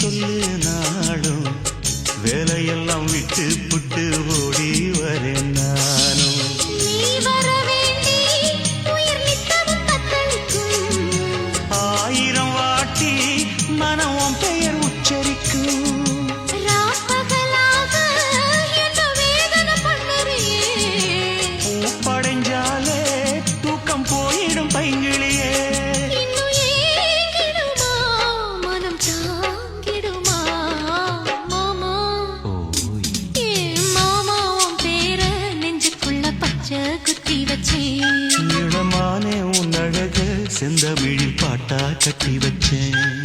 சொல்லு நாளும் வேலையெல்லாம் விட்டு புட்டு ஓடி வரேன் நானும். நீ வர வேண்டி உயிர் நித்தமும் தத்தளிக்கும். 1000 வாட்டி மனம் உன் பெயர் உச்சரிக்கும். ராப்பகலாக என்ன வேதனை பண்ணுறியே. பூப்படைஞ்சாலே தூக்கம் போயிடும் பைங்கிளியே. இன்னும் ஏங்கிடுமா மனம் தாங்கிடுமா மாமா. ஏ மாமா உன் பேர நெஞ்சுக்குள்ள பச்சை குத்தி வச்சேன். இடமானே உன் அழக செந்தமிழில் பாட்டா கட்டி வச்சேன்.